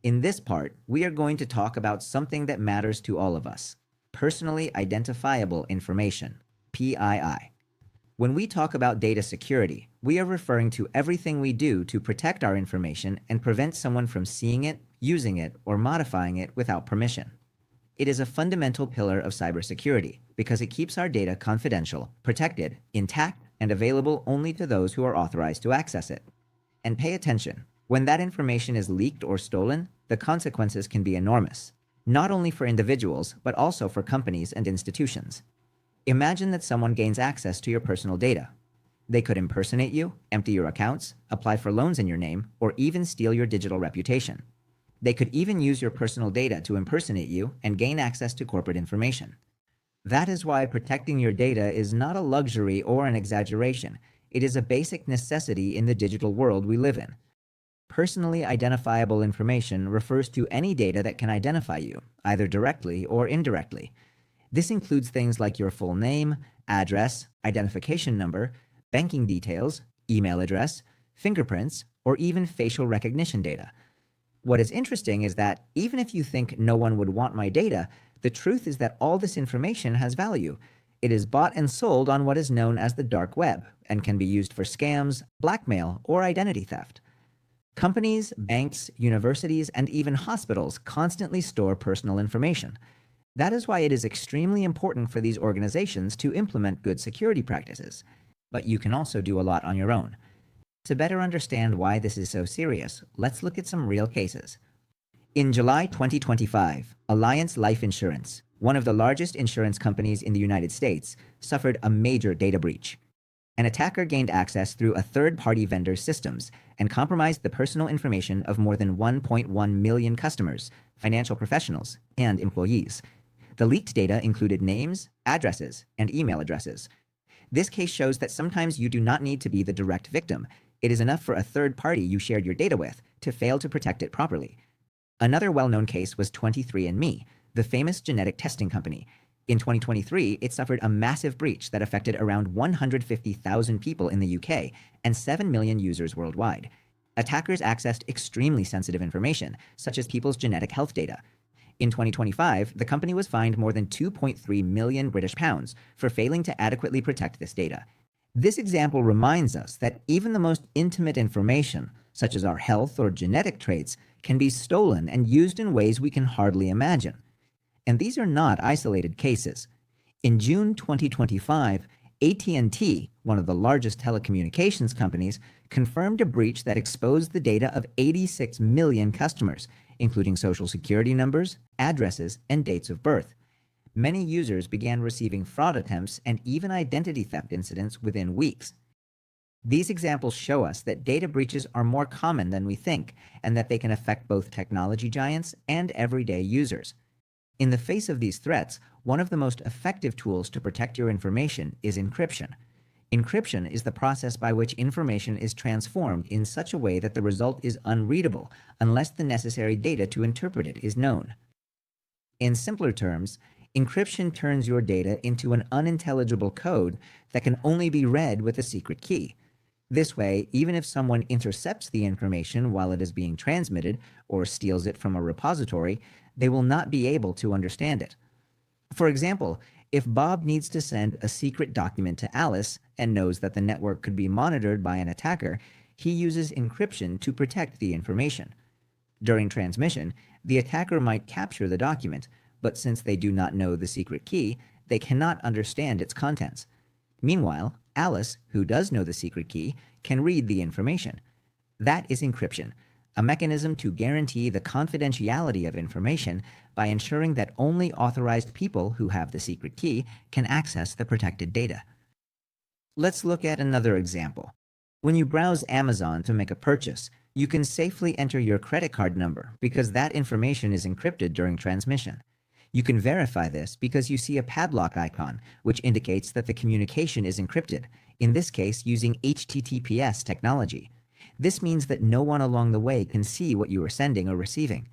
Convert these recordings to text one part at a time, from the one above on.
In this part, we are going to talk about something that matters to all of us: personally identifiable information, PII. When we talk about data security, we are referring to everything we do to protect our information and prevent someone from seeing it, using it, or modifying it without permission. It is a fundamental pillar of cybersecurity because it keeps our data confidential, protected, intact, and available only to those who are authorized to access it. And pay attention, when that information is leaked or stolen, the consequences can be enormous, not only for individuals, but also for companies and institutions. Imagine that someone gains access to your personal data. They could impersonate you, empty your accounts, apply for loans in your name, or even steal your digital reputation. They could even use your personal data to impersonate you and gain access to corporate information. That is why protecting your data is not a luxury or an exaggeration. It is a basic necessity in the digital world we live in. Personally identifiable information refers to any data that can identify you, either directly or indirectly. This includes things like your full name, address, identification number, banking details, email address, fingerprints, or even facial recognition data. What is interesting is that even if you think no one would want my data, the truth is that all this information has value. It is bought and sold on what is known as the dark web and can be used for scams, blackmail, or identity theft. Companies, banks, universities, and even hospitals constantly store personal information. That is why it is extremely important for these organizations to implement good security practices. But you can also do a lot on your own. To better understand why this is so serious, let's look at some real cases. In July 2025, Alliance Life Insurance, one of the largest insurance companies in the United States, suffered a major data breach. An attacker gained access through a third-party vendor's systems and compromised the personal information of more than 1.1 million customers, financial professionals, and employees. The leaked data included names, addresses, and email addresses. This case shows that sometimes you do not need to be the direct victim. It is enough for a third party you shared your data with to fail to protect it properly. Another well-known case was 23andMe, the famous genetic testing company. In 2023, it suffered a massive breach that affected around 150,000 people in the UK and 7 million users worldwide. Attackers accessed extremely sensitive information, such as people's genetic health data. In 2025, the company was fined more than 2.3 million British pounds for failing to adequately protect this data. This example reminds us that even the most intimate information, such as our health or genetic traits, can be stolen and used in ways we can hardly imagine. And these are not isolated cases. In June 2025, AT&T, one of the largest telecommunications companies, confirmed a breach that exposed the data of 86 million customers, including social security numbers, addresses, and dates of birth. Many users began receiving fraud attempts and even identity theft incidents within weeks. These examples show us that data breaches are more common than we think, and that they can affect both technology giants and everyday users. In the face of these threats, one of the most effective tools to protect your information is encryption. Encryption is the process by which information is transformed in such a way that the result is unreadable unless the necessary data to interpret it is known. In simpler terms, encryption turns your data into an unintelligible code that can only be read with a secret key. This way, even if someone intercepts the information while it is being transmitted or steals it from a repository, they will not be able to understand it. For example, if Bob needs to send a secret document to Alice and knows that the network could be monitored by an attacker, he uses encryption to protect the information. During transmission, the attacker might capture the document, but since they do not know the secret key, they cannot understand its contents. Meanwhile, Alice, who does know the secret key, can read the information. That is encryption, a mechanism to guarantee the confidentiality of information by ensuring that only authorized people who have the secret key can access the protected data. Let's look at another example. When you browse Amazon to make a purchase, you can safely enter your credit card number because that information is encrypted during transmission. You can verify this because you see a padlock icon, which indicates that the communication is encrypted, in this case using HTTPS technology. This means that no one along the way can see what you are sending or receiving.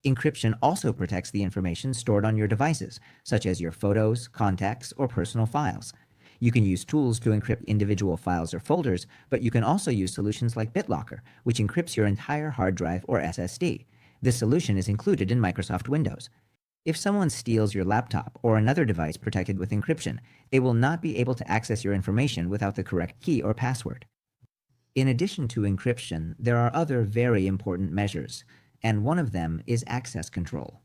Encryption also protects the information stored on your devices, such as your photos, contacts, or personal files. You can use tools to encrypt individual files or folders, but you can also use solutions like BitLocker, which encrypts your entire hard drive or SSD. This solution is included in Microsoft Windows. If someone steals your laptop or another device protected with encryption, they will not be able to access your information without the correct key or password. In addition to encryption, there are other very important measures, and one of them is access control.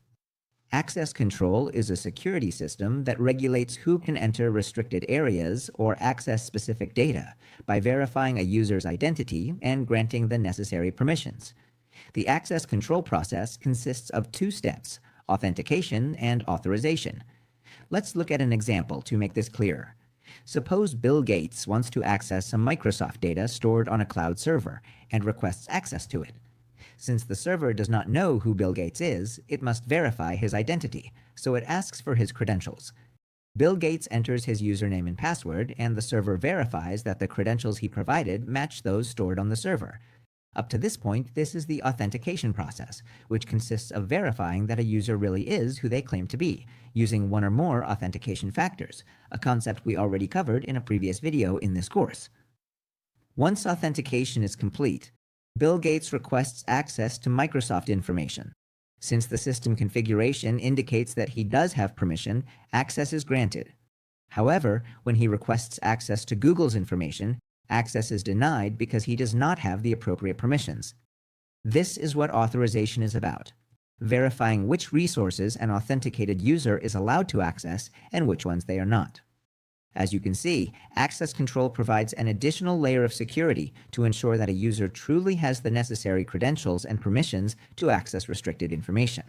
Access control is a security system that regulates who can enter restricted areas or access specific data by verifying a user's identity and granting the necessary permissions. The access control process consists of two steps: authentication and authorization. Let's look at an example to make this clearer. Suppose Bill Gates wants to access some Microsoft data stored on a cloud server and requests access to it. Since the server does not know who Bill Gates is, it must verify his identity, so it asks for his credentials. Bill Gates enters his username and password, and the server verifies that the credentials he provided match those stored on the server. Up to this point, this is the authentication process, which consists of verifying that a user really is who they claim to be, using one or more authentication factors, a concept we already covered in a previous video in this course. Once authentication is complete, Bill Gates requests access to Microsoft information. Since the system configuration indicates that he does have permission, access is granted. However, when he requests access to Google's information, access is denied because he does not have the appropriate permissions. This is what authorization is about: verifying which resources an authenticated user is allowed to access and which ones they are not. As you can see, access control provides an additional layer of security to ensure that a user truly has the necessary credentials and permissions to access restricted information.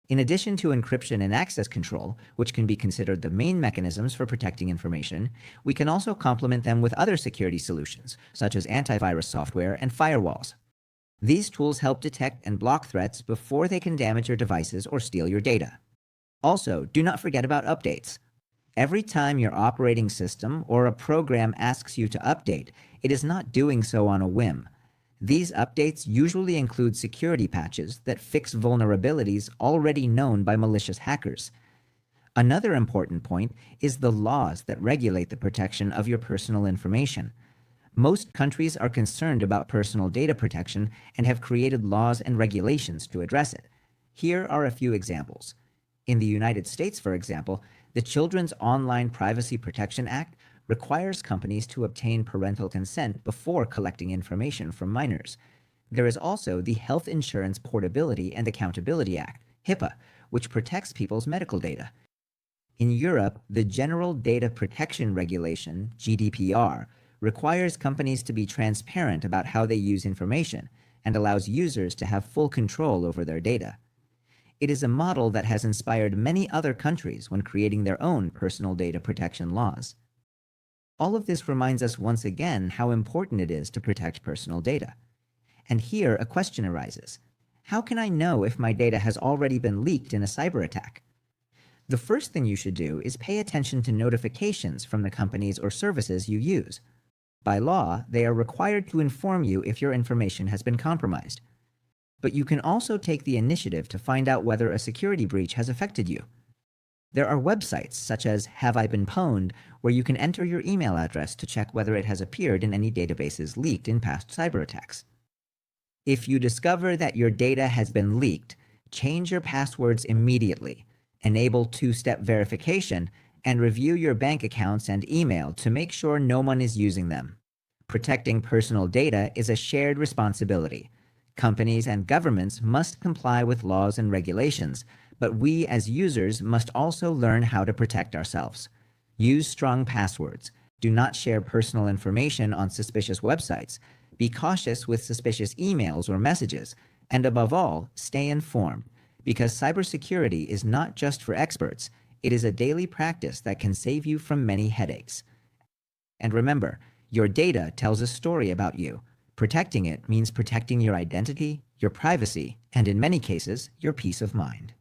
In addition to encryption and access control, which can be considered the main mechanisms for protecting information, we can also complement them with other security solutions, such as antivirus software and firewalls. These tools help detect and block threats before they can damage your devices or steal your data. Also, do not forget about updates. Every time your operating system or a program asks you to update, it is not doing so on a whim. These updates usually include security patches that fix vulnerabilities already known by malicious hackers. Another important point is the laws that regulate the protection of your personal information. Most countries are concerned about personal data protection and have created laws and regulations to address it. Here are a few examples. In the United States, for example, the Children's Online Privacy Protection Act requires companies to obtain parental consent before collecting information from minors. There is also the Health Insurance Portability and Accountability Act, HIPAA, which protects people's medical data. In Europe, the General Data Protection Regulation, GDPR, requires companies to be transparent about how they use information and allows users to have full control over their data. It is a model that has inspired many other countries when creating their own personal data protection laws. All of this reminds us once again how important it is to protect personal data. And here a question arises: how can I know if my data has already been leaked in a cyber attack? The first thing you should do is pay attention to notifications from the companies or services you use. By law, they are required to inform you if your information has been compromised. But you can also take the initiative to find out whether a security breach has affected you. There are websites such as Have I Been Pwned, where you can enter your email address to check whether it has appeared in any databases leaked in past cyber attacks. If you discover that your data has been leaked, change your passwords immediately, enable two-step verification, and review your bank accounts and email to make sure no one is using them. Protecting personal data is a shared responsibility. Companies and governments must comply with laws and regulations, but we as users must also learn how to protect ourselves. Use strong passwords. Do not share personal information on suspicious websites. Be cautious with suspicious emails or messages. And above all, stay informed, because cybersecurity is not just for experts. It is a daily practice that can save you from many headaches. And remember, your data tells a story about you. Protecting it means protecting your identity, your privacy, and in many cases, your peace of mind.